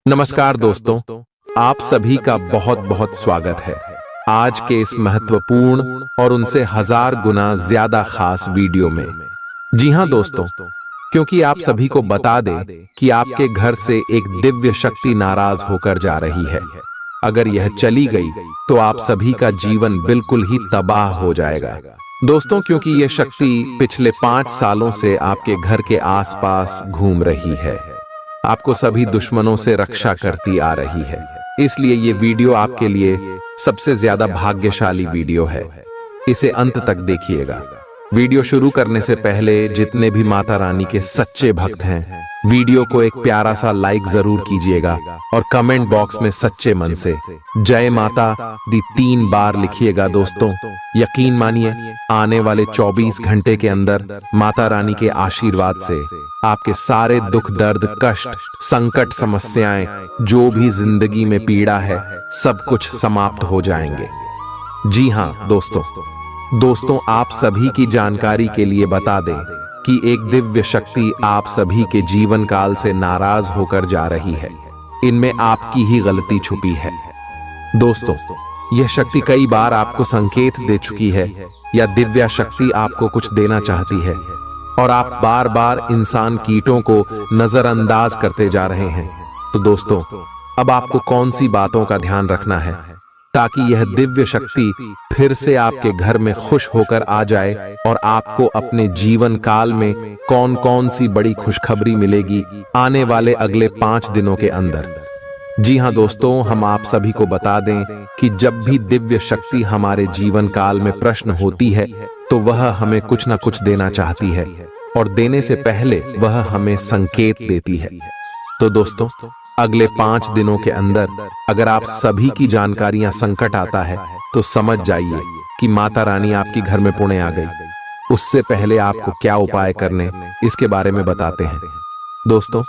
नमस्कार दोस्तों, आप सभी का बहुत बहुत स्वागत है आज के इस महत्वपूर्ण और उनसे 1000 गुना ज्यादा खास वीडियो में। जी हां दोस्तों, क्योंकि आप सभी को बता दें कि आपके घर से एक दिव्य शक्ति नाराज होकर जा रही है। अगर यह चली गई तो आप सभी का जीवन बिल्कुल ही तबाह हो जाएगा दोस्तों, क्योंकि यह शक्ति पिछले 5 सालों से आपके घर के आसपास घूम रही है, आपको सभी दुश्मनों से रक्षा करती आ रही है। इसलिए ये वीडियो आपके लिए सबसे ज्यादा भाग्यशाली वीडियो है। इसे अंत तक देखिएगा। वीडियो शुरू करने से पहले जितने भी माता रानी के सच्चे भक्त हैं, वीडियो को एक प्यारा सा लाइक जरूर कीजिएगा और कमेंट बॉक्स में सच्चे मन से जय माता दी 3 बार लिखिएगा दोस्तों। यकीन मानिए, आने वाले 24 घंटे के अंदर माता रानी के आशीर्वाद से आपके सारे दुख दर्द कष्ट संकट समस्याएं जो भी जिंदगी में पीड़ा है सब कुछ समाप्त हो जाएंगे। जी हां दोस्तों, आप सभी की जानकारी के लिए बता दें कि एक दिव्य शक्ति आप सभी के जीवन काल से नाराज होकर जा रही है। इनमें आपकी ही गलती छुपी है दोस्तों। यह शक्ति कई बार आपको संकेत दे चुकी है या दिव्य शक्ति आपको कुछ देना चाहती है और आप बार बार इंसान कीटों को नजरअंदाज करते जा रहे हैं। तो दोस्तों, अब आपको कौन सी बातों का ध्यान रखना है ताकि यह दिव्य शक्ति फिर से आपके घर में खुश होकर आ जाए और आपको अपने जीवन काल में कौन कौन सी बड़ी खुशखबरी मिलेगी आने वाले अगले 5 दिनों के अंदर। जी हां दोस्तों, हम आप सभी को बता दें कि जब भी दिव्य शक्ति हमारे जीवन काल में प्रश्न होती है तो वह हमें कुछ न कुछ देना चाहती है और देने से पहले वह हमें संकेत देती है। तो दोस्तों, अगले 5 दिनों के अंदर अगर आप सभी की जानकारियां संकट आता है तो समझ जाइए कि माता रानी आपकी घर में पुणे आ गई। उससे पहले आपको क्या उपाय करने इसके बारे में बताते हैं दोस्तों।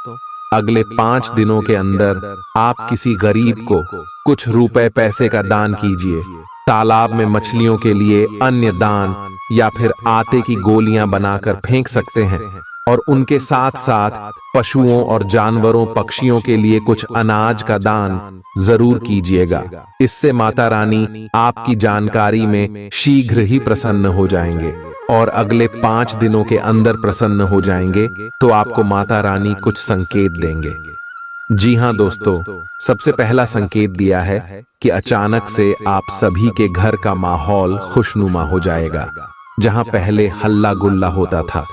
अगले 5 दिनों के अंदर आप किसी गरीब को कुछ रुपए पैसे का दान कीजिए, तालाब में मछलियों के लिए अन्य दान या फिर आटे की गोलियां बनाकर फेंक सकते हैं और उनके साथ साथ पशुओं और जानवरों पक्षियों के लिए कुछ अनाज का दान जरूर कीजिएगा। इससे माता रानी आपकी जानकारी में शीघ्र ही प्रसन्न हो जाएंगे और अगले 5 दिनों के अंदर प्रसन्न हो जाएंगे तो आपको माता रानी कुछ संकेत देंगे। जी हां दोस्तों, सबसे पहला संकेत दिया है कि अचानक से आप सभी के घर का माहौल खुशनुमा हो जाएगा। जहां पहले हल्ला गुल्ला होता था,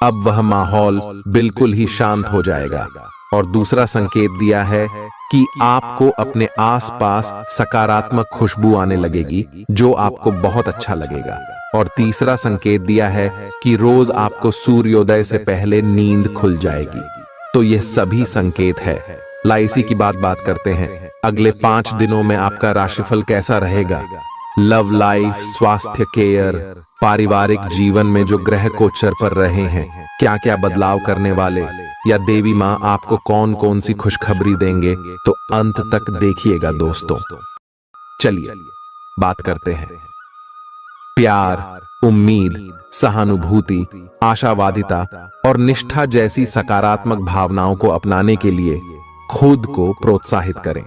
अब वह माहौल बिल्कुल ही शांत हो जाएगा। और दूसरा संकेत दिया है कि आपको अपने आसपास सकारात्मक खुशबू आने लगेगी जो आपको बहुत अच्छा लगेगा। और तीसरा संकेत दिया है कि रोज आपको सूर्योदय से पहले नींद खुल जाएगी। तो यह सभी संकेत है। लाइसी की बात करते हैं। अगले 5 दिनों में आपका राशिफल कैसा रहेगा? लव लाइफ, स्वास्थ्य केयर, पारिवारिक जीवन में जो ग्रह गोचर पर रहे हैं, क्या क्या बदलाव करने वाले या देवी माँ आपको कौन कौन सी खुशखबरी देंगे, तो अंत तक देखिएगा दोस्तों। चलिए बात करते हैं। प्यार, उम्मीद, सहानुभूति, आशावादिता और निष्ठा जैसी सकारात्मक भावनाओं को अपनाने के लिए खुद को प्रोत्साहित करें।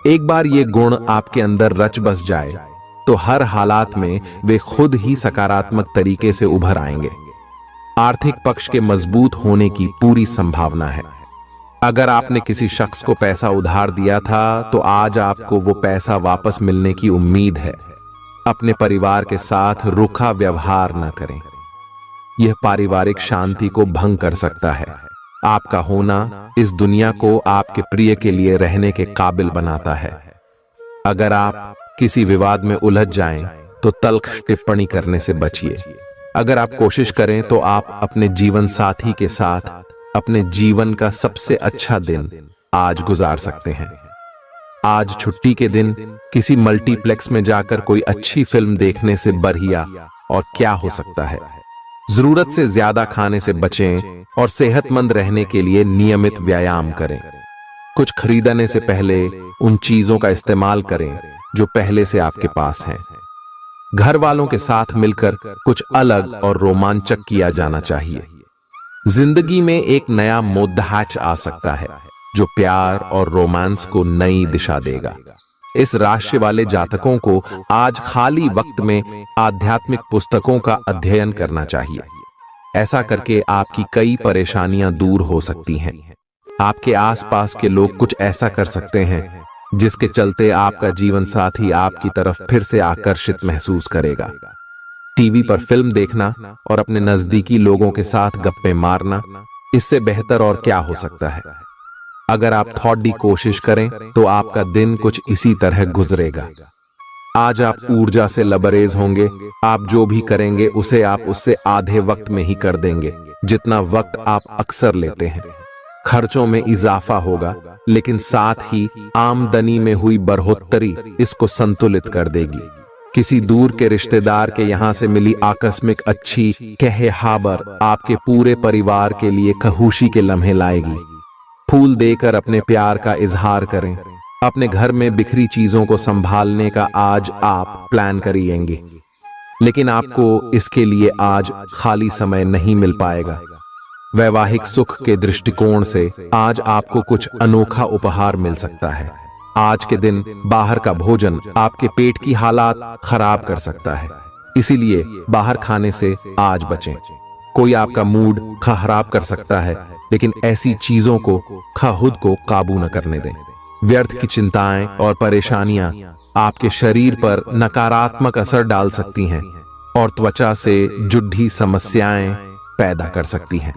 एक बार ये गुण आपके अंदर रच बस जाए तो हर हालात में वे खुद ही सकारात्मक तरीके से उभर आएंगे। आर्थिक पक्ष के मजबूत होने की पूरी संभावना है। अगर आपने किसी शख्स को पैसा उधार दिया था तो आज आपको वो पैसा वापस मिलने की उम्मीद है। अपने परिवार के साथ रूखा व्यवहार न करें, यह पारिवारिक शांति को भंग कर सकता है। आपका होना इस दुनिया को आपके प्रिय के लिए रहने के काबिल बनाता है। अगर आप किसी विवाद में उलझ जाएं तो तल्ख टिप्पणी करने से बचिए। अगर आप कोशिश करें तो आप अपने जीवन साथी के साथ अपने जीवन का सबसे अच्छा दिन आज गुजार सकते हैं। आज छुट्टी के दिन किसी मल्टीप्लेक्स में जाकर कोई अच्छी फिल्म देखने से बढ़िया और क्या हो सकता है। जरूरत से ज्यादा खाने से बचें और सेहतमंद रहने के लिए नियमित व्यायाम करें। कुछ खरीदने से पहले उन चीजों का इस्तेमाल करें जो पहले से आपके पास हैं। घर वालों के साथ मिलकर कुछ अलग और रोमांचक किया जाना चाहिए। जिंदगी में एक नया मोद्दाच आ सकता है। जो प्यार और रोमांस को नई दिशा देगा। इस राशि वाले जातकों को आज खाली वक्त में आध्यात्मिक पुस्तकों का अध्ययन करना चाहिए। ऐसा करके आपकी कई परेशानियां दूर हो सकती हैं। आपके आसपास के लोग कुछ ऐसा कर सकते हैं जिसके चलते आपका जीवन साथी आपकी तरफ फिर से आकर्षित महसूस करेगा। टीवी पर फिल्म देखना और अपने नजदीकी लोगों के साथ गप्पे मारना, इससे बेहतर और क्या हो सकता है। अगर आप थोड़ी कोशिश करें तो आपका दिन कुछ इसी तरह गुजरेगा। आज आप ऊर्जा से लबरेज होंगे। आप जो भी करेंगे उसे आप उससे आधे वक्त में ही कर देंगे जितना वक्त आप अक्सर लेते हैं। खर्चों में इजाफा होगा, लेकिन साथ ही आमदनी में हुई बढ़ोतरी इसको संतुलित कर देगी। किसी दूर के रिश्तेदार के यहां से मिली आकस्मिक अच्छी खबर आपके पूरे परिवार के लिए खुशी के लम्हे लाएगी। फूल देकर अपने प्यार का इजहार करें। अपने घर में बिखरी चीजों को संभालने का आज आप प्लान करिएंगे, लेकिन आपको इसके लिए आज खाली समय नहीं मिल पाएगा। वैवाहिक सुख के दृष्टिकोण से आज आपको कुछ अनोखा उपहार मिल सकता है। आज के दिन बाहर का भोजन आपके पेट की हालात खराब कर सकता है, इसीलिए बाहर खाने से आज बचें। कोई आपका मूड खराब कर सकता है, लेकिन ऐसी चीजों को खुद को काबू न करने दें। व्यर्थ की चिंताएं और परेशानियां आपके शरीर पर नकारात्मक असर डाल सकती हैं और त्वचा से जुड़ी समस्याएं पैदा कर सकती हैं।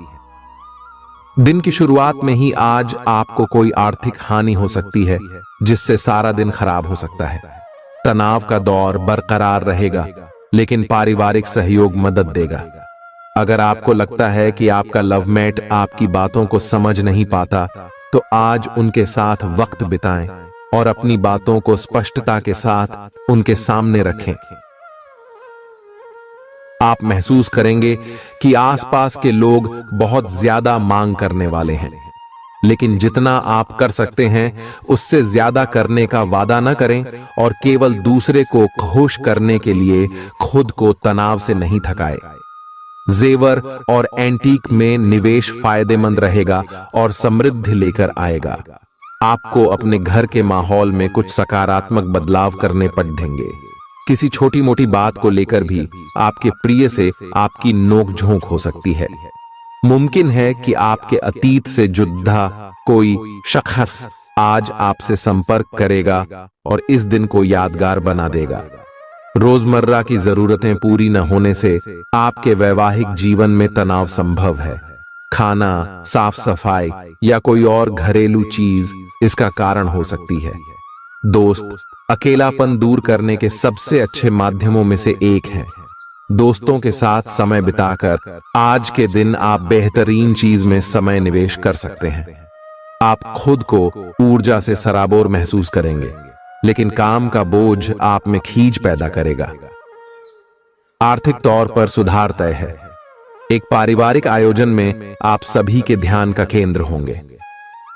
दिन की शुरुआत में ही आज आपको कोई आर्थिक हानि हो सकती है, जिससे सारा दिन खराब हो सकता है। तनाव का दौर बरकरार रहेगा, लेकिन पारिवारिक सहयोग मदद देगा। अगर आपको लगता है कि आपका लवमेट आपकी बातों को समझ नहीं पाता, तो आज उनके साथ वक्त बिताएं और अपनी बातों को स्पष्टता के साथ उनके सामने रखें। आप महसूस करेंगे कि आसपास के लोग बहुत ज्यादा मांग करने वाले हैं, लेकिन जितना आप कर सकते हैं उससे ज्यादा करने का वादा न करें और केवल दूसरे को खुश करने के लिए खुद को तनाव से नहीं थकाएं। जेवर और एंटीक में निवेश फायदेमंद रहेगा और समृद्धि लेकर आएगा। आपको अपने घर के माहौल में कुछ सकारात्मक बदलाव करने पड़ेंगे। किसी छोटी मोटी बात को लेकर भी आपके प्रिय से आपकी नोकझोंक हो सकती है। मुमकिन है कि आपके अतीत से जुड़ा कोई शख्स आज आपसे संपर्क करेगा और इस दिन को यादगार बना देगा। रोजमर्रा की जरूरतें पूरी न होने से आपके वैवाहिक जीवन में तनाव संभव है। खाना, साफ सफाई या कोई और घरेलू चीज इसका कारण हो सकती है। दोस्त अकेलापन दूर करने के सबसे अच्छे माध्यमों में से एक है। दोस्तों के साथ समय बिताकर आज के दिन आप बेहतरीन चीज में समय निवेश कर सकते हैं। आप खुद को ऊर्जा से सराबोर महसूस करेंगे, लेकिन काम का बोझ आप में खींच पैदा करेगा। आर्थिक तौर पर सुधार तय है। एक पारिवारिक आयोजन में आप सभी के ध्यान का केंद्र होंगे।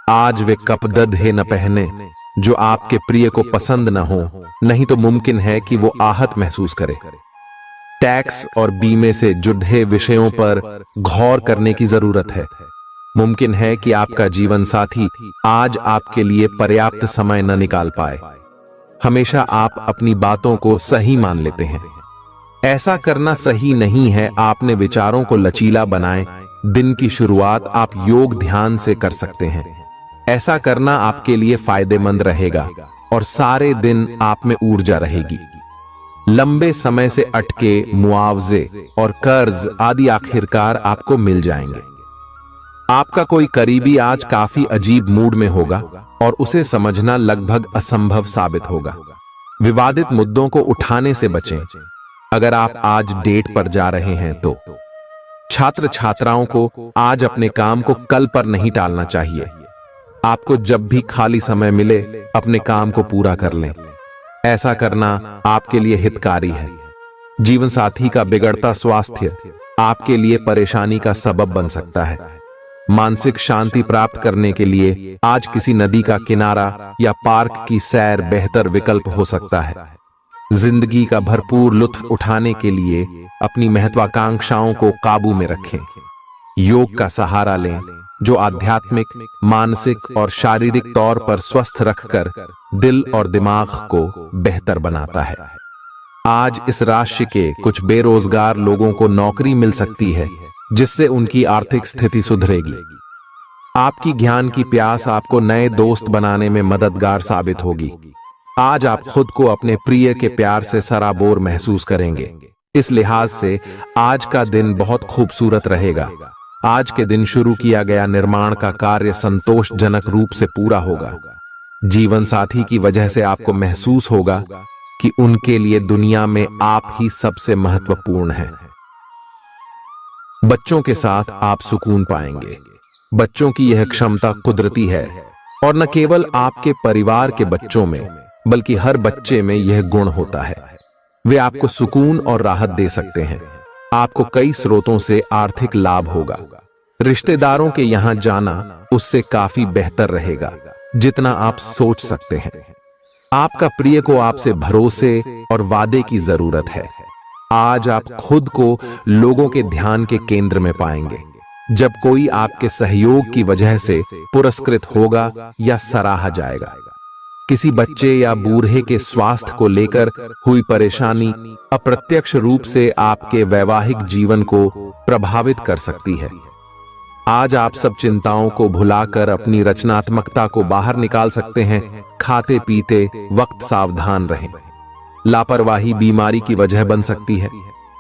आज वे कपड़े न पहने जो आपके प्रिय को पसंद न हो, नहीं तो मुमकिन है कि वो आहत महसूस करे। टैक्स और बीमे से जुड़े विषयों पर गौर करने की जरूरत है। मुमकिन है कि आपका जीवन साथी आज आपके लिए पर्याप्त समय न निकाल पाए। हमेशा आप अपनी बातों को सही मान लेते हैं। ऐसा करना सही नहीं है। आपने विचारों को लचीला बनाएं। दिन की शुरुआत आप योग ध्यान से कर सकते हैं। ऐसा करना आपके लिए फायदेमंद रहेगा और सारे दिन आप में ऊर्जा रहेगी। लंबे समय से अटके मुआवजे और कर्ज आदि आखिरकार आपको मिल जाएंगे। आपका कोई करीबी आज काफी अजीब मूड में होगा और उसे समझना लगभग असंभव साबित होगा। विवादित मुद्दों को उठाने से बचें। अगर आप आज डेट पर जा रहे हैं तो छात्र छात्राओं को आज अपने काम को कल पर नहीं टालना चाहिए। आपको जब भी खाली समय मिले अपने काम को पूरा कर लें। ऐसा करना आपके लिए हितकारी है। जीवन साथी का बिगड़ता स्वास्थ्य आपके लिए परेशानी का सबब बन सकता है। मानसिक शांति प्राप्त करने के लिए आज किसी नदी का किनारा या पार्क की सैर बेहतर विकल्प हो सकता है। जिंदगी का भरपूर लुत्फ उठाने के लिए अपनी महत्वाकांक्षाओं को काबू में रखें। योग का सहारा लें जो आध्यात्मिक, मानसिक और शारीरिक तौर पर स्वस्थ रखकर दिल और दिमाग को बेहतर बनाता है। आज इस राशि के कुछ बेरोजगार लोगों को नौकरी मिल सकती है, जिससे उनकी आर्थिक स्थिति सुधरेगी। आपकी ज्ञान की प्यास आपको नए दोस्त बनाने में मददगार साबित होगी। आज आप खुद को अपने प्रिय के प्यार से सराबोर महसूस करेंगे। इस लिहाज से आज का दिन बहुत खूबसूरत रहेगा। आज के दिन शुरू किया गया निर्माण का कार्य संतोषजनक रूप से पूरा होगा। जीवन साथी की वजह से आपको महसूस होगा कि उनके लिए दुनिया में आप ही सबसे महत्वपूर्ण हैं। बच्चों के साथ आप सुकून पाएंगे। बच्चों की यह क्षमता कुदरती है और न केवल आपके परिवार के बच्चों में बल्कि हर बच्चे में यह गुण होता है। वे आपको सुकून और राहत दे सकते हैं। आपको कई स्रोतों से आर्थिक लाभ होगा। रिश्तेदारों के यहां जाना उससे काफी बेहतर रहेगा जितना आप सोच सकते हैं। आपका प्रिय को आपसे भरोसे और वादे की जरूरत है। आज आप खुद को लोगों के ध्यान के केंद्र में पाएंगे जब कोई आपके सहयोग की वजह से पुरस्कृत होगा या सराहा जाएगा। किसी बच्चे या बूढ़े के स्वास्थ्य को लेकर हुई परेशानी अप्रत्यक्ष रूप से आपके वैवाहिक जीवन को प्रभावित कर सकती है। आज आप सब चिंताओं को भुलाकर अपनी रचनात्मकता को बाहर निकाल सकते हैं। खाते पीते वक्त सावधान रहें। लापरवाही बीमारी की वजह बन सकती है।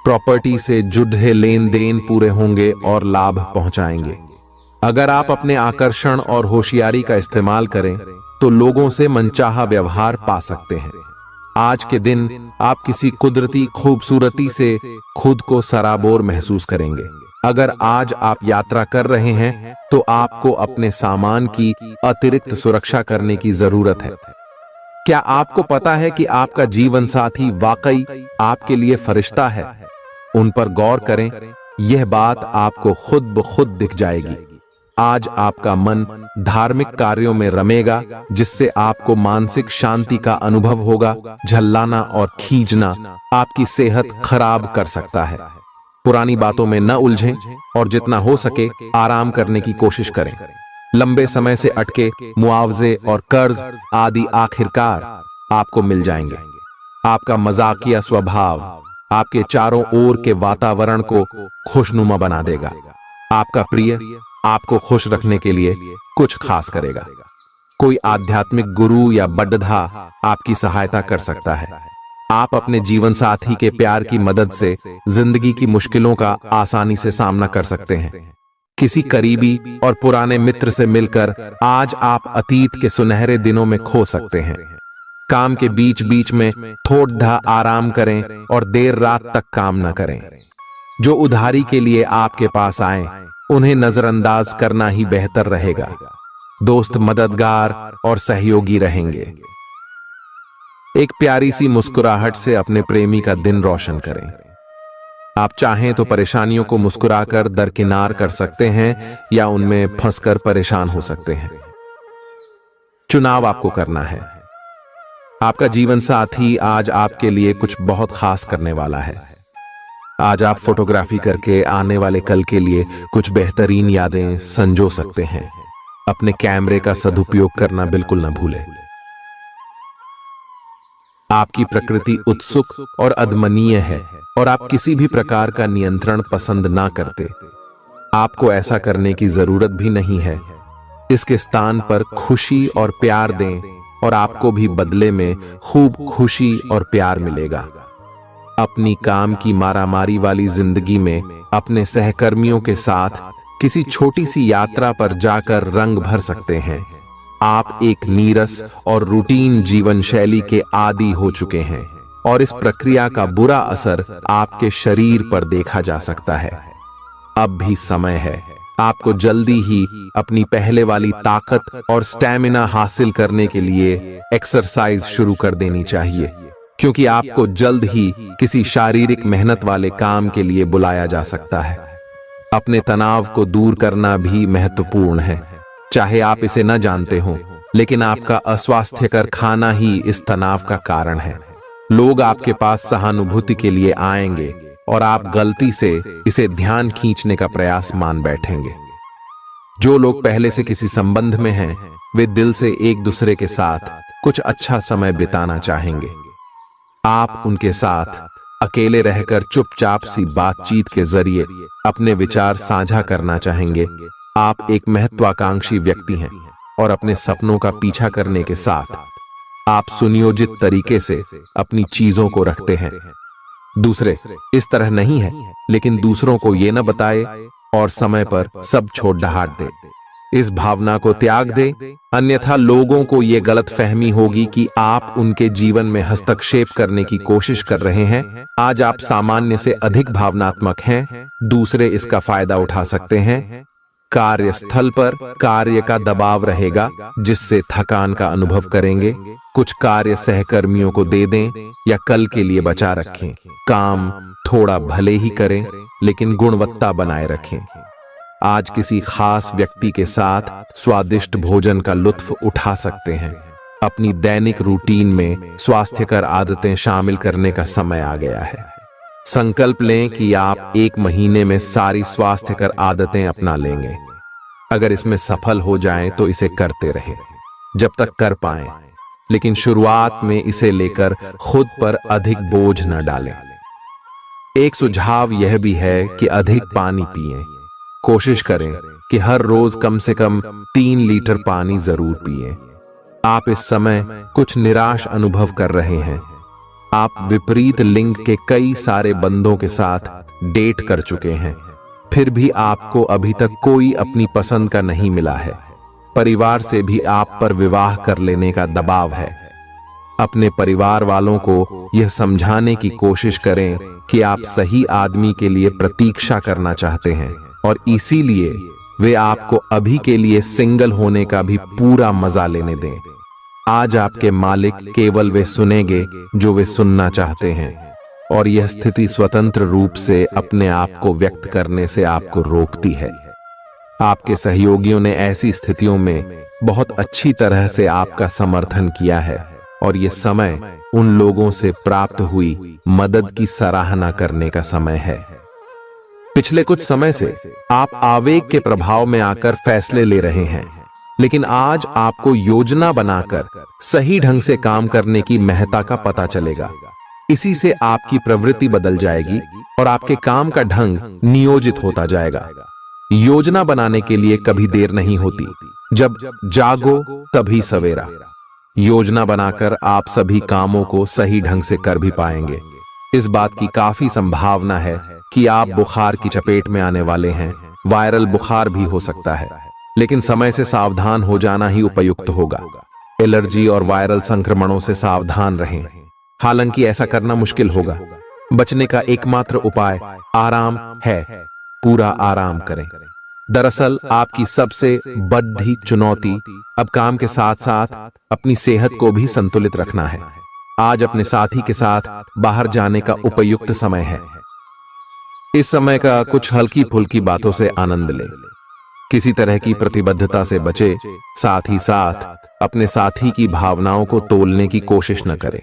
प्रॉपर्टी से जुड़े लेन देन पूरे होंगे और लाभ पहुंचाएंगे। अगर आप अपने आकर्षण और होशियारी का इस्तेमाल करें तो लोगों से मनचाहा व्यवहार पा सकते हैं। आज के दिन आप किसी कुदरती खूबसूरती से खुद को सराबोर महसूस करेंगे। अगर आज आप यात्रा कर रहे हैं तो आपको अपने सामान की अतिरिक्त सुरक्षा करने की जरूरत है। क्या आपको पता है कि आपका जीवन साथी वाकई आपके लिए फरिश्ता है? उन पर गौर करें। यह बात आपको खुद ब खुद दिख जाएगी। आज आपका मन धार्मिक कार्यों में रमेगा जिससे आपको मानसिक शांति का अनुभव होगा। झल्लाना और खींचना आपकी सेहत खराब कर सकता है। पुरानी बातों में न उलझें और जितना हो सके आराम करने की कोशिश करें। लंबे समय से अटके मुआवजे और कर्ज आदि आखिरकार आपको मिल जाएंगे। आपका मजाकिया स्वभाव आपके चारों ओर के वातावरण को खुशनुमा बना देगा। आपका प्रिय आपको खुश रखने के लिए कुछ खास करेगा। कोई आध्यात्मिक गुरु या बड्ढा आपकी सहायता कर सकता है। आप अपने जीवन साथी के प्यार की मदद से जिंदगी की मुश्किलों का आसानी से सामना कर सकते हैं। किसी करीबी और पुराने मित्र से मिलकर आज आप अतीत के सुनहरे दिनों में खो सकते हैं। काम के बीच बीच में थोड़ा आराम करें और देर रात तक काम न करें। जो उधारी के लिए आपके पास आए उन्हें नजरअंदाज करना ही बेहतर रहेगा। दोस्त मददगार और सहयोगी रहेंगे। एक प्यारी सी मुस्कुराहट से अपने प्रेमी का दिन रोशन करें। आप चाहें तो परेशानियों को मुस्कुराकर दरकिनार कर सकते हैं या उनमें फंसकर परेशान हो सकते हैं। चुनाव आपको करना है। आपका जीवन साथी आज आपके लिए कुछ बहुत खास करने वाला है। आज आप फोटोग्राफी करके आने वाले कल के लिए कुछ बेहतरीन यादें संजो सकते हैं। अपने कैमरे का सदुपयोग करना बिल्कुल न भूलें। आपकी प्रकृति उत्सुक और अदमनीय है और आप किसी भी प्रकार का नियंत्रण पसंद ना करते। आपको ऐसा करने की जरूरत भी नहीं है। इसके स्थान पर खुशी और प्यार दें और आपको भी बदले में खूब खुशी और प्यार मिलेगा। अपनी काम की मारामारी वाली जिंदगी में अपने सहकर्मियों के साथ किसी छोटी सी यात्रा पर जाकर रंग भर सकते हैं। आप एक नीरस और रूटीन जीवन शैली के आदी हो चुके हैं और इस प्रक्रिया का बुरा असर आपके शरीर पर देखा जा सकता है। अब भी समय है। आपको जल्दी ही अपनी पहले वाली ताकत और स्टैमिना हासिल करने के लिए एक्सरसाइज शुरू कर देनी चाहिए, क्योंकि आपको जल्द ही किसी शारीरिक मेहनत वाले काम के लिए बुलाया जा सकता है। अपने तनाव को दूर करना भी महत्वपूर्ण है। चाहे आप इसे न जानते हो, लेकिन आपका अस्वास्थ्यकर खाना ही इस तनाव का कारण है। लोग आपके पास सहानुभूति के लिए आएंगे और आप गलती से इसे ध्यान खींचने का प्रयास मान बैठेंगे। जो लोग पहले से किसी संबंध में हैं, वे दिल से एक दूसरे के साथ कुछ अच्छा समय बिताना चाहेंगे। आप उनके साथ अकेले रहकर चुपचाप सी बातचीत के जरिए अपने विचार साझा करना चाहेंगे। आप एक महत्वाकांक्षी व्यक्ति हैं और अपने सपनों का पीछा करने के साथ आप सुनियोजित तरीके से अपनी चीजों को रखते हैं। दूसरे इस तरह नहीं है, लेकिन दूसरों को ये न बताए और समय पर सब छोड़ डहाट दे। इस भावना को त्याग दे, अन्यथा लोगों को यह गलत फहमी होगी कि आप उनके जीवन में हस्तक्षेप करने की कोशिश कर रहे हैं। आज आप सामान्य से अधिक भावनात्मक हैं, दूसरे इसका फायदा उठा सकते हैं। कार्यस्थल पर कार्य का दबाव रहेगा, जिससे थकान का अनुभव करेंगे। कुछ कार्य सहकर्मियों को दे दें या कल के लिए बचा रखें। काम थोड़ा भले ही करें, लेकिन गुणवत्ता बनाए रखें। आज किसी खास व्यक्ति के साथ स्वादिष्ट भोजन का लुत्फ उठा सकते हैं। अपनी दैनिक रूटीन में स्वास्थ्यकर आदतें शामिल करने का समय आ गया है। संकल्प लें कि आप 1 महीने में सारी स्वास्थ्यकर आदतें अपना लेंगे। अगर इसमें सफल हो जाएं तो इसे करते रहें जब तक कर पाएं, लेकिन शुरुआत में इसे लेकर खुद पर अधिक बोझ न डालें। एक सुझाव यह भी है कि अधिक पानी पिएं। कोशिश करें कि हर रोज कम से कम 3 लीटर पानी जरूर पिएं। आप इस समय कुछ निराश अनुभव कर रहे हैं। आप विपरीत लिंग के कई सारे बंदों के साथ डेट कर चुके हैं, फिर भी आपको अभी तक कोई अपनी पसंद का नहीं मिला है। परिवार से भी आप पर विवाह कर लेने का दबाव है। अपने परिवार वालों को यह समझाने की कोशिश करें कि आप सही आदमी के लिए प्रतीक्षा करना चाहते हैं और इसीलिए वे आपको अभी के लिए सिंगल होने का भी पूरा मजा लेने दें। आज आपके मालिक केवल वे सुनेंगे जो वे सुनना चाहते हैं, और यह स्थिति स्वतंत्र रूप से अपने आप को व्यक्त करने से आपको रोकती है। आपके सहयोगियों ने ऐसी स्थितियों में बहुत अच्छी तरह से आपका समर्थन किया है, और यह समय उन लोगों से प्राप्त हुई मदद की सराहना करने का समय है। पिछले कुछ समय से आप आवेग के प्रभाव में आकर फैसले ले रहे हैं, लेकिन आज आपको योजना बनाकर सही ढंग से काम करने की महत्ता का पता चलेगा। इसी से आपकी प्रवृत्ति बदल जाएगी और आपके काम का ढंग नियोजित होता जाएगा। योजना बनाने के लिए कभी देर नहीं होती, जब जागो तभी सवेरा। योजना बनाकर आप सभी कामों को सही ढंग से कर भी पाएंगे। इस बात की काफी संभावना है कि आप बुखार की चपेट में आने वाले हैं। वायरल बुखार भी हो सकता है, लेकिन समय से सावधान हो जाना ही उपयुक्त होगा। एलर्जी और वायरल संक्रमणों से सावधान रहें। हालांकि ऐसा करना मुश्किल होगा। बचने का एकमात्र उपाय आराम है। पूरा आराम करें। दरअसल आपकी सबसे बड़ी चुनौती अब काम के साथ साथ अपनी सेहत को भी संतुलित रखना है। आज अपने साथी के साथ बाहर जाने का उपयुक्त समय है। इस समय का कुछ हल्की फुल्की बातों से आनंद लें। किसी तरह की प्रतिबद्धता से बचे, साथ ही साथ अपने साथी की भावनाओं को तोलने की कोशिश न करें।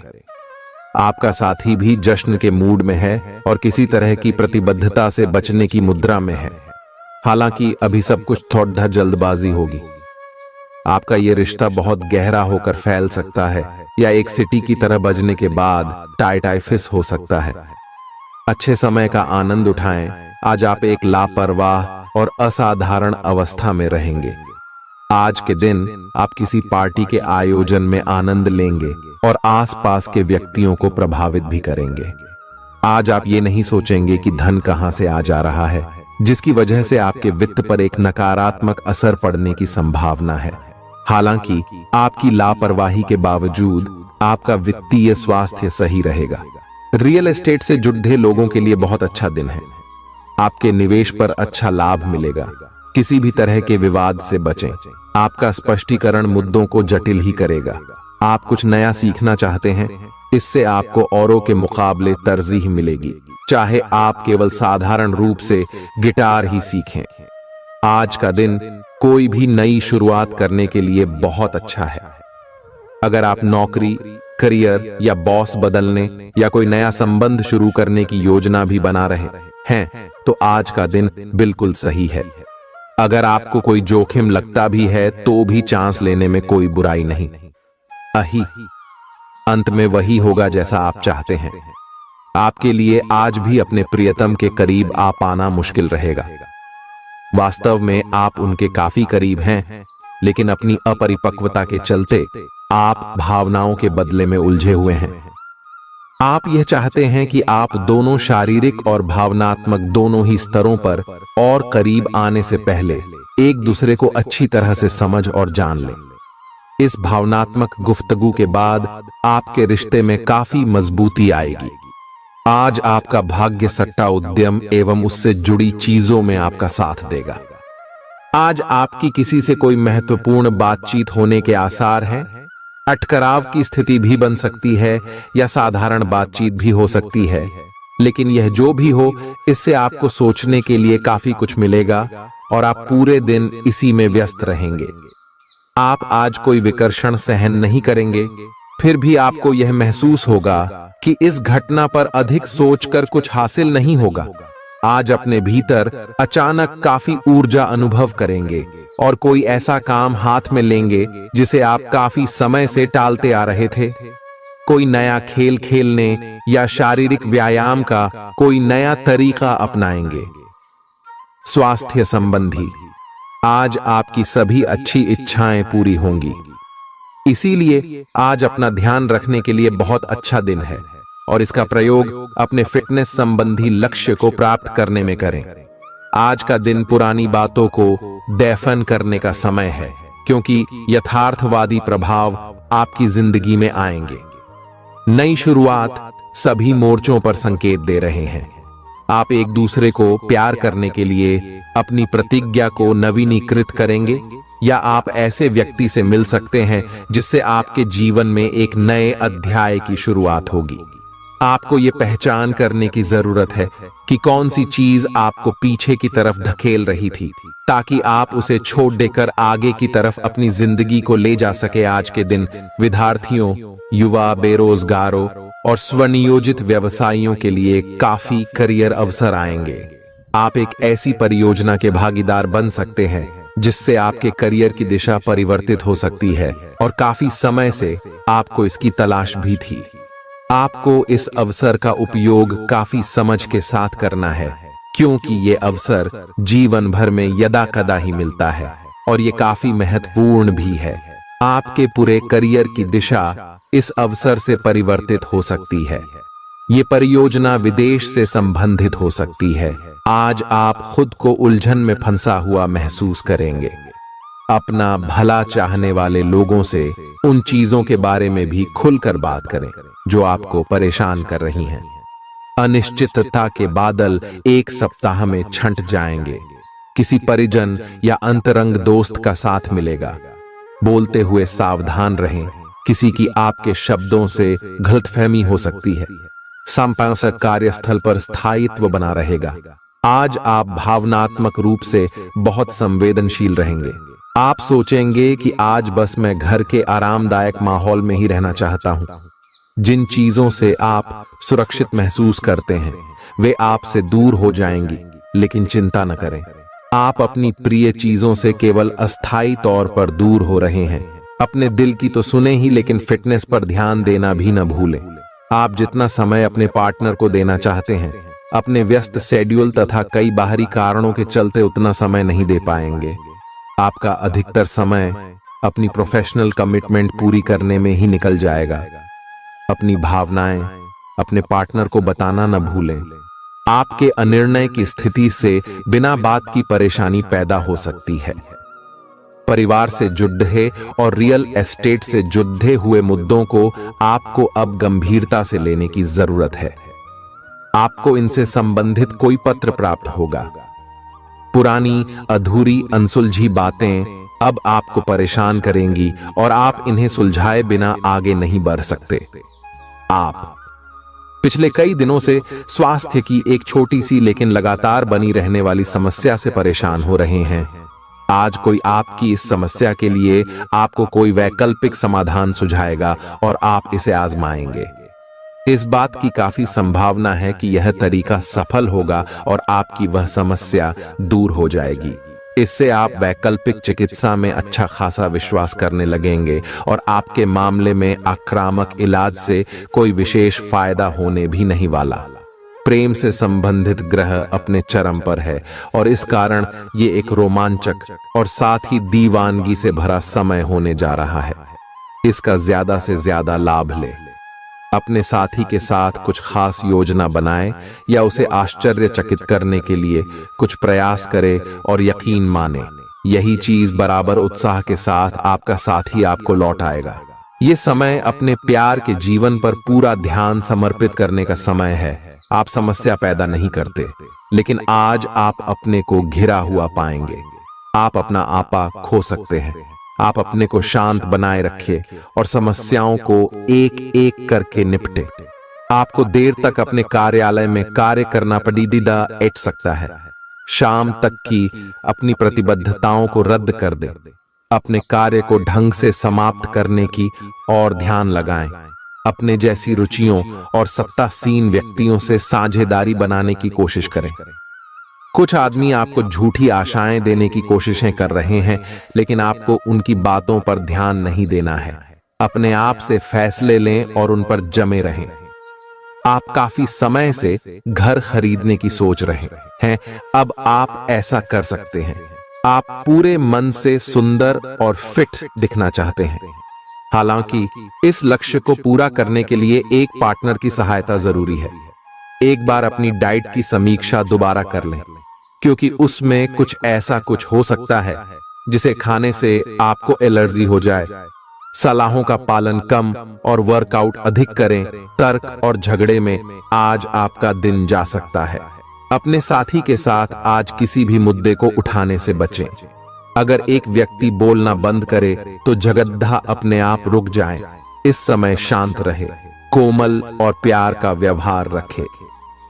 आपका साथी भी जश्न के मूड में है और किसी तरह की प्रतिबद्धता से बचने की मुद्रा में है। हालांकि अभी सब कुछ थोड़ा जल्दबाजी होगी। आपका यह रिश्ता बहुत गहरा होकर फैल सकता है, या एक सिटी की तरह बजने के बाद टाइफिस हो सकता है। अच्छे समय का आनंद उठाएं। आज आप एक लापरवाह और असाधारण अवस्था में रहेंगे। आज के दिन आप किसी पार्टी के आयोजन में आनंद लेंगे और आसपास के व्यक्तियों को प्रभावित भी करेंगे। आज आप ये नहीं सोचेंगे कि धन कहां से आ जा रहा है, जिसकी वजह से आपके वित्त पर एक नकारात्मक असर पड़ने की संभावना है। हालांकि आपकी लापरवाही के बावजूद आपका वित्तीय स्वास्थ्य सही रहेगा। रियल एस्टेट से जुड़े लोगों के लिए बहुत अच्छा दिन है। आपके निवेश पर अच्छा लाभ मिलेगा। किसी भी तरह के विवाद से बचें। आपका स्पष्टीकरण मुद्दों को जटिल ही करेगा। आप कुछ नया सीखना चाहते हैं, इससे आपको औरों के मुकाबले तरजीह मिलेगी, चाहे आप केवल साधारण रूप से गिटार ही सीखें। आज का दिन कोई भी नई शुरुआत करने के लिए बहुत अच्छा है। अगर आप नौकरी, करियर या बॉस बदलने या कोई नया संबंध शुरू करने की योजना भी बना रहे हैं, तो आज का दिन बिल्कुल सही है। अगर आपको कोई जोखिम लगता भी है तो भी चांस लेने में कोई बुराई नहीं। अही अंत में वही होगा जैसा आप चाहते हैं। आपके लिए आज भी अपने प्रियतम के करीब आ पाना मुश्किल रहेगा। वास्तव में आप उनके काफी करीब हैं, लेकिन अपनी अपरिपक्वता के चलते आप भावनाओं के बदले में उलझे हुए हैं। आप यह चाहते हैं कि आप दोनों शारीरिक और भावनात्मक दोनों ही स्तरों पर और करीब आने से पहले एक दूसरे को अच्छी तरह से समझ और जान लें। इस भावनात्मक गुफ्तगू के बाद आपके रिश्ते में काफी मजबूती आएगी। आज आपका भाग्य सट्टा उद्यम एवं उससे जुड़ी चीजों में आपका साथ देगा। आज आपकी किसी से कोई महत्वपूर्ण बातचीत होने के आसार हैं। अटकराव की स्थिति भी बन सकती है या साधारण बातचीत भी हो सकती है, लेकिन यह जो भी हो, इससे आपको सोचने के लिए काफी कुछ मिलेगा और आप पूरे दिन इसी में व्यस्त रहेंगे। आप आज कोई विकर्षण सहन नहीं करेंगे, फिर भी आपको यह महसूस होगा कि इस घटना पर अधिक सोचकर कुछ हासिल नहीं होगा। आज अपने भीतर अचानक काफी ऊर्जा अनुभव करेंगे और कोई ऐसा काम हाथ में लेंगे जिसे आप काफी समय से टालते आ रहे थे। कोई नया खेल खेलने या शारीरिक व्यायाम का कोई नया तरीका अपनाएंगे। स्वास्थ्य संबंधी आज आपकी सभी अच्छी इच्छाएं पूरी होंगी। इसीलिए आज अपना ध्यान रखने के लिए बहुत अच्छा दिन है और इसका प्रयोग अपने फिटनेस संबंधी लक्ष्य को प्राप्त करने में करें। आज का दिन पुरानी बातों को दफन करने का समय है, क्योंकि यथार्थवादी प्रभाव आपकी जिंदगी में आएंगे। नई शुरुआत सभी मोर्चों पर संकेत दे रहे हैं। आप एक दूसरे को प्यार करने के लिए अपनी प्रतिज्ञा को नवीनीकृत करेंगे, या आप ऐसे व्यक्ति से मिल सकते हैं जिससे आपके जीवन में एक नए अध्याय की शुरुआत होगी। आपको ये पहचान करने की जरूरत है कि कौन सी चीज आपको पीछे की तरफ धकेल रही थी, ताकि आप उसे छोड़ देकर आगे की तरफ अपनी जिंदगी को ले जा सके। आज के दिन विद्यार्थियों, युवा, बेरोजगारों और स्वनियोजित व्यवसायियों के लिए काफी करियर अवसर आएंगे। आप एक ऐसी परियोजना के भागीदार बन सकते हैं जिससे आपके करियर की दिशा परिवर्तित हो सकती है, और काफी समय से आपको इसकी तलाश भी थी। आपको इस अवसर का उपयोग काफी समझ के साथ करना है, क्योंकि ये अवसर जीवन भर में यदा कदा ही मिलता है और ये काफी महत्वपूर्ण भी है। आपके पूरे करियर की दिशा इस अवसर से परिवर्तित हो सकती है। ये परियोजना विदेश से संबंधित हो सकती है। आज आप खुद को उलझन में फंसा हुआ महसूस करेंगे। अपना भला चाहने वाले लोगों से उन चीजों के बारे में भी खुलकर बात करें जो आपको परेशान कर रही हैं। अनिश्चितता के बादल एक सप्ताह में छंट जाएंगे। किसी परिजन या अंतरंग दोस्त का साथ मिलेगा। बोलते हुए सावधान रहें, किसी की आपके शब्दों से गलतफहमी हो सकती है। संपादक कार्यस्थल पर स्थायित्व बना रहेगा। आज आप भावनात्मक रूप से बहुत संवेदनशील रहेंगे। आप सोचेंगे कि आज बस मैं घर के आरामदायक माहौल में ही रहना चाहता हूं। जिन चीजों से आप सुरक्षित महसूस करते हैं वे आपसे दूर हो जाएंगी, लेकिन चिंता न करें। आप अपनी प्रिय चीजों से केवल अस्थायी तौर पर दूर हो रहे हैं। अपने दिल की तो सुने ही, लेकिन फिटनेस पर ध्यान देना भी न भूलें। आप जितना समय अपने पार्टनर को देना चाहते हैं, अपने व्यस्त शेड्यूल तथा कई बाहरी कारणों के चलते उतना समय नहीं दे पाएंगे। आपका अधिकतर समय अपनी प्रोफेशनल कमिटमेंट पूरी करने में ही निकल जाएगा। अपनी भावनाएं अपने पार्टनर को बताना न भूलें। आपके अनिर्णय की स्थिति से बिना बात की परेशानी पैदा हो सकती है। परिवार से जुड़े और रियल एस्टेट से जुड़े हुए मुद्दों को आपको अब गंभीरता से लेने की जरूरत है। आपको इनसे संबंधित कोई पत्र प्राप्त होगा। पुरानी अधूरी अनसुलझी बातें अब आपको परेशान करेंगी और आप इन्हें सुलझाए बिना आगे नहीं बढ़ सकते। आप पिछले कई दिनों से स्वास्थ्य की एक छोटी सी लेकिन लगातार बनी रहने वाली समस्या से परेशान हो रहे हैं। आज कोई आपकी इस समस्या के लिए आपको कोई वैकल्पिक समाधान सुझाएगा और आप इसे आजमाएंगे। इस बात की काफी संभावना है कि यह तरीका सफल होगा और आपकी वह समस्या दूर हो जाएगी। इससे आप वैकल्पिक चिकित्सा में अच्छा खासा विश्वास करने लगेंगे और आपके मामले में आक्रामक इलाज से कोई विशेष फायदा होने भी नहीं वाला। प्रेम से संबंधित ग्रह अपने चरम पर है और इस कारण ये एक रोमांचक और साथ ही दीवानगी से भरा समय होने जा रहा है। इसका ज्यादा से ज्यादा लाभ ले। अपने साथी के साथ कुछ खास योजना बनाएं या उसे आश्चर्यचकित करने के लिए कुछ प्रयास करें और यकीन माने यही चीज बराबर उत्साह के साथ आपका साथी आपको लौट आएगा। ये समय अपने प्यार के जीवन पर पूरा ध्यान समर्पित करने का समय है। आप समस्या पैदा नहीं करते, लेकिन आज आप अपने को घिरा हुआ पाएंगे। आप अपना आपा खो सकते हैं। आप अपने को शांत बनाए रखें और समस्याओं को एक एक करके निपटे। आपको देर तक अपने कार्यालय में कार्य करना पड़ सकता है। शाम तक की अपनी प्रतिबद्धताओं को रद्द कर दें। अपने कार्य को ढंग से समाप्त करने की और ध्यान लगाएं। अपने जैसी रुचियों और सत्तासीन व्यक्तियों से साझेदारी बनाने की कोशिश करें। कुछ आदमी आपको झूठी आशाएं देने की कोशिशें कर रहे हैं, लेकिन आपको उनकी बातों पर ध्यान नहीं देना है। अपने आप से फैसले लें और उन पर जमे रहें। आप काफी समय से घर खरीदने की सोच रहे हैं। अब आप ऐसा कर सकते हैं। आप पूरे मन से सुंदर और फिट दिखना चाहते हैं। हालांकि इस लक्ष्य को पूरा करने के लिए एक पार्टनर की सहायता जरूरी है। एक बार अपनी डाइट की समीक्षा दोबारा कर लें, क्योंकि उसमें कुछ ऐसा कुछ हो सकता है जिसे खाने से आपको एलर्जी हो जाए। सलाहों का पालन कम और वर्कआउट अधिक करें। तर्क और झगड़े में आज आपका दिन जा सकता है। अपने साथी के साथ आज किसी भी मुद्दे को उठाने से बचें। अगर एक व्यक्ति बोलना बंद करे तो जगद्धा अपने आप रुक जाए। इस समय शांत रहे, कोमल और प्यार का व्यवहार रखे।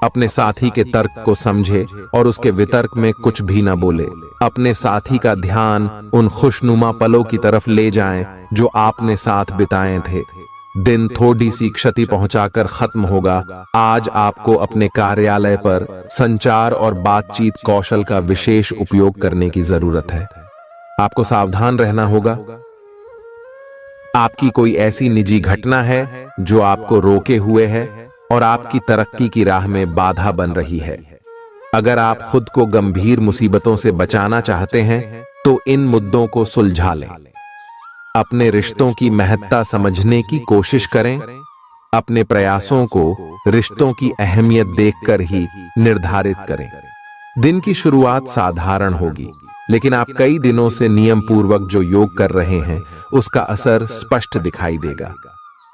अपने साथी के तर्क को समझे और उसके वितर्क में कुछ भी न बोले। अपने साथी का ध्यान उन खुशनुमा पलों की तरफ ले जाएं जो आपने साथ बिताए थे। दिन थोड़ी सी क्षति पहुंचाकर खत्म होगा। आज आपको अपने कार्यालय पर संचार और बातचीत कौशल का विशेष उपयोग करने की जरूरत है। आपको सावधान रहना होगा। आपकी कोई ऐसी निजी घटना है जो आपको रोके हुए है और आपकी तरक्की की राह में बाधा बन रही है। अगर आप खुद को गंभीर मुसीबतों से बचाना चाहते हैं तो इन मुद्दों को सुलझा लें। अपने रिश्तों की महत्ता समझने की कोशिश करें। अपने प्रयासों को रिश्तों की अहमियत देखकर ही निर्धारित करें। दिन की शुरुआत साधारण होगी, लेकिन आप कई दिनों से नियम पूर्वक जो योग कर रहे हैं उसका असर स्पष्ट दिखाई देगा।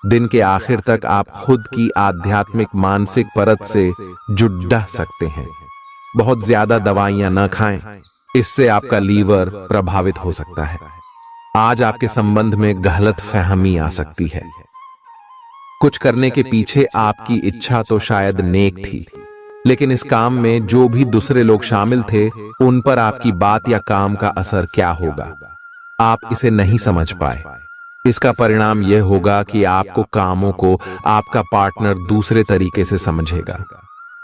दिन के आखिर तक आप खुद की आध्यात्मिक मानसिक परत से जुड़ सकते हैं। बहुत ज्यादा दवाइयां न खाएं, इससे आपका लीवर प्रभावित हो सकता है। आज आपके संबंध में गलत फहमी आ सकती है। कुछ करने के पीछे आपकी इच्छा तो शायद नेक थी, लेकिन इस काम में जो भी दूसरे लोग शामिल थे उन पर आपकी बात या काम का असर क्या होगा, आप इसे नहीं समझ पाए। इसका परिणाम यह होगा कि आपको कामों को आपका पार्टनर दूसरे तरीके से समझेगा।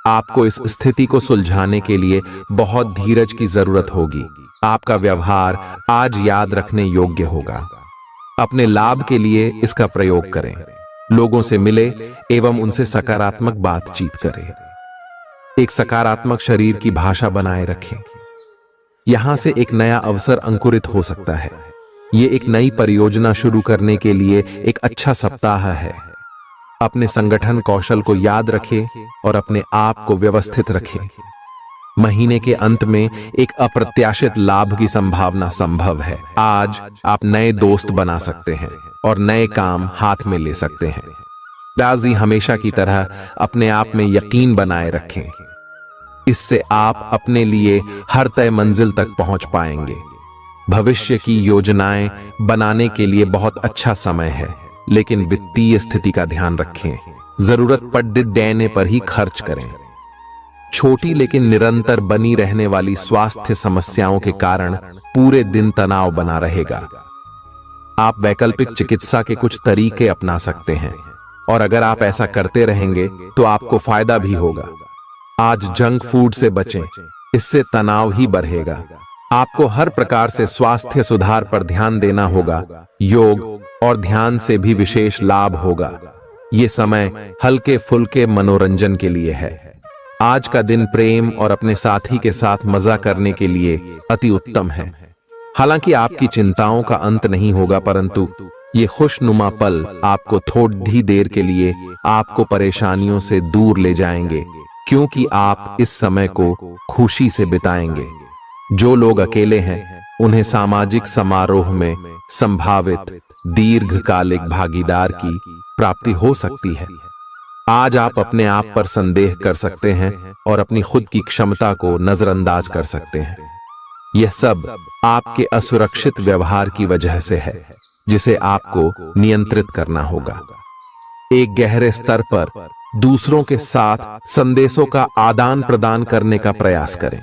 आपको इस स्थिति को सुलझाने के लिए बहुत धीरज की जरूरत होगी। आपका व्यवहार आज याद रखने योग्य होगा। अपने लाभ के लिए इसका प्रयोग करें। लोगों से मिले एवं उनसे सकारात्मक बातचीत करें। एक सकारात्मक शरीर की भाषा बनाए रखें। यहां से एक नया अवसर अंकुरित हो सकता है। ये एक नई परियोजना शुरू करने के लिए एक अच्छा सप्ताह है। अपने संगठन कौशल को याद रखें और अपने आप को व्यवस्थित रखें। महीने के अंत में एक अप्रत्याशित लाभ की संभावना संभव है। आज आप नए दोस्त बना सकते हैं और नए काम हाथ में ले सकते हैं। राजी हमेशा की तरह अपने आप में यकीन बनाए रखें। इससे आप अपने लिए हर तय मंजिल तक पहुंच पाएंगे। भविष्य की योजनाएं बनाने के लिए बहुत अच्छा समय है, लेकिन वित्तीय स्थिति का ध्यान रखें। जरूरत पड़ने पर ही खर्च करें। छोटी लेकिन निरंतर बनी रहने वाली स्वास्थ्य समस्याओं के कारण पूरे दिन तनाव बना रहेगा। आप वैकल्पिक चिकित्सा के कुछ तरीके अपना सकते हैं और अगर आप ऐसा करते रहेंगे तो आपको फायदा भी होगा। आज जंक फूड से बचें, इससे तनाव ही बढ़ेगा। आपको हर प्रकार से स्वास्थ्य सुधार पर ध्यान देना होगा। योग और ध्यान से भी विशेष लाभ होगा। ये समय हल्के फुल्के मनोरंजन के लिए है। आज का दिन प्रेम और अपने साथी के साथ मजा करने के लिए अति उत्तम है। हालांकि आपकी चिंताओं का अंत नहीं होगा, परंतु ये खुशनुमा पल आपको थोड़ी देर के लिए आपको परेशानियों से दूर ले जाएंगे, क्योंकि आप इस समय को खुशी से बिताएंगे। जो लोग अकेले हैं उन्हें सामाजिक समारोह में संभावित दीर्घकालिक भागीदार की प्राप्ति हो सकती है। आज आप अपने आप पर संदेह कर सकते हैं और अपनी खुद की क्षमता को नजरअंदाज कर सकते हैं। यह सब आपके असुरक्षित व्यवहार की वजह से है, जिसे आपको नियंत्रित करना होगा। एक गहरे स्तर पर दूसरों के साथ संदेशों का आदान प्रदान करने का प्रयास करें।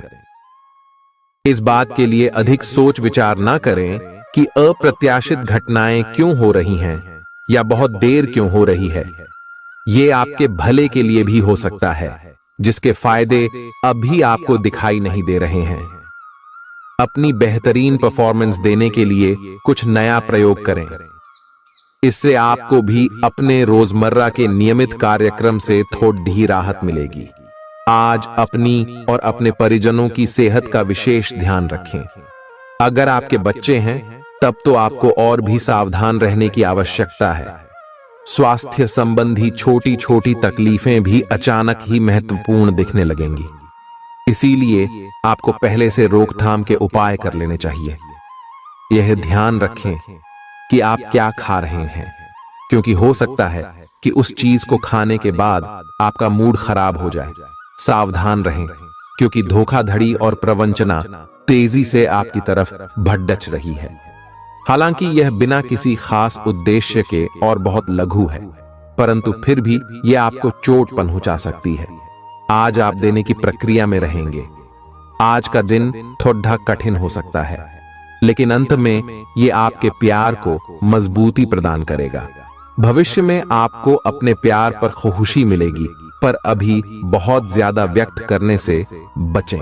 इस बात के लिए अधिक सोच विचार ना करें कि अप्रत्याशित घटनाएं क्यों हो रही हैं या बहुत देर क्यों हो रही है। ये आपके भले के लिए भी हो सकता है, जिसके फायदे अभी आपको दिखाई नहीं दे रहे हैं। अपनी बेहतरीन परफॉर्मेंस देने के लिए कुछ नया प्रयोग करें। इससे आपको भी अपने रोजमर्रा के नियमित कार्यक्रम से थोड़ी राहत मिलेगी। आज अपनी और अपने परिजनों की सेहत का विशेष ध्यान रखें। अगर आपके बच्चे हैं तब तो आपको और भी सावधान रहने की आवश्यकता है। स्वास्थ्य संबंधी छोटी छोटी तकलीफें भी अचानक ही महत्वपूर्ण दिखने लगेंगी। इसीलिए आपको पहले से रोकथाम के उपाय कर लेने चाहिए। यह ध्यान रखें कि आप क्या खा रहे हैं, क्योंकि हो सकता है कि उस चीज को खाने के बाद आपका मूड खराब हो जाए। सावधान रहें, क्योंकि धोखाधड़ी और प्रवंचना तेजी से आपकी तरफ भड़क रही है। हालांकि यह बिना किसी खास उद्देश्य के और बहुत लघु है, परंतु फिर भी यह आपको चोट पहुंचा सकती है। आज आप देने की प्रक्रिया में रहेंगे। आज का दिन थोड़ा कठिन हो सकता है, लेकिन अंत में यह आपके प्यार को मजबूती प्रदान करेगा। भविष्य में आपको अपने प्यार पर खुशी मिलेगी, पर अभी बहुत ज्यादा व्यक्त करने से बचें।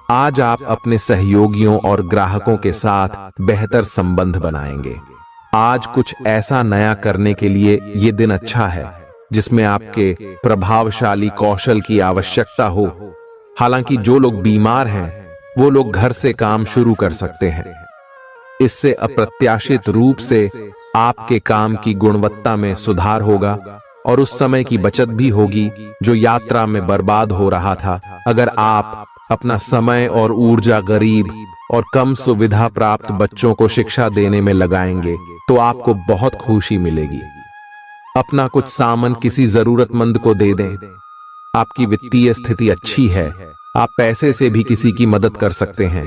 आज आप अपने सहयोगियों और ग्राहकों के साथ बेहतर संबंध बनाएंगे। आज कुछ ऐसा नया करने के लिए ये दिन अच्छा है जिसमें आपके प्रभावशाली कौशल की आवश्यकता हो। हालांकि जो लोग बीमार हैं वो लोग घर से काम शुरू कर सकते हैं। इससे अप्रत्याशित रूप से आपके काम की गुणवत्ता में सुधार होगा और उस समय की बचत भी होगी जो यात्रा में बर्बाद हो रहा था। अगर आप अपना समय और ऊर्जा गरीब और कम सुविधा प्राप्त बच्चों को शिक्षा देने में लगाएंगे तो आपको बहुत खुशी मिलेगी। अपना कुछ सामान किसी जरूरतमंद को दे दें। आपकी वित्तीय स्थिति अच्छी है, आप पैसे से भी किसी की मदद कर सकते हैं।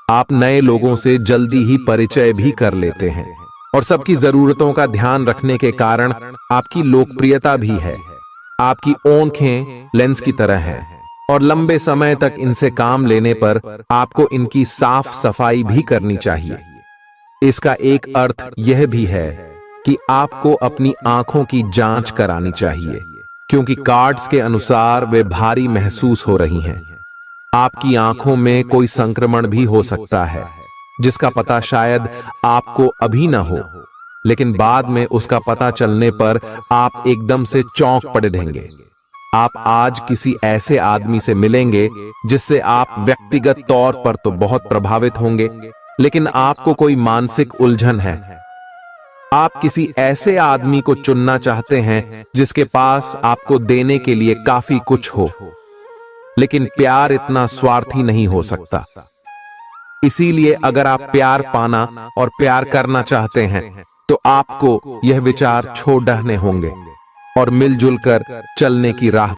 आप नए लोगों से जल्दी ही परिचय भी कर लेते हैं और सबकी जरूरतों का ध्यान रखने के कारण आपकी लोकप्रियता भी है। आपकी आंखें लेंस की तरह हैं और लंबे समय तक इनसे काम लेने पर आपको इनकी साफ सफाई भी करनी चाहिए। इसका एक अर्थ यह भी है कि आपको अपनी आंखों की जांच करानी चाहिए, क्योंकि कार्ड्स के अनुसार वे भारी महसूस हो रही हैं। आपकी आंखों में कोई संक्रमण भी हो सकता है, जिसका पता शायद आपको अभी ना हो, लेकिन बाद में उसका पता चलने पर आप एकदम से चौंक पड़े रहेंगे। आप आज किसी ऐसे आदमी से मिलेंगे जिससे आप व्यक्तिगत तौर पर तो बहुत प्रभावित होंगे, लेकिन आपको कोई मानसिक उलझन है। आप किसी ऐसे आदमी को चुनना चाहते हैं जिसके पास आपको देने के लिए काफी कुछ हो, लेकिन प्यार इतना स्वार्थी नहीं हो सकता। इसीलिए अगर आप प्यार पाना और प्यार करना चाहते हैं तो आपको यह विचार छोड़ने होंगे और मिलजुल कर चलने की राह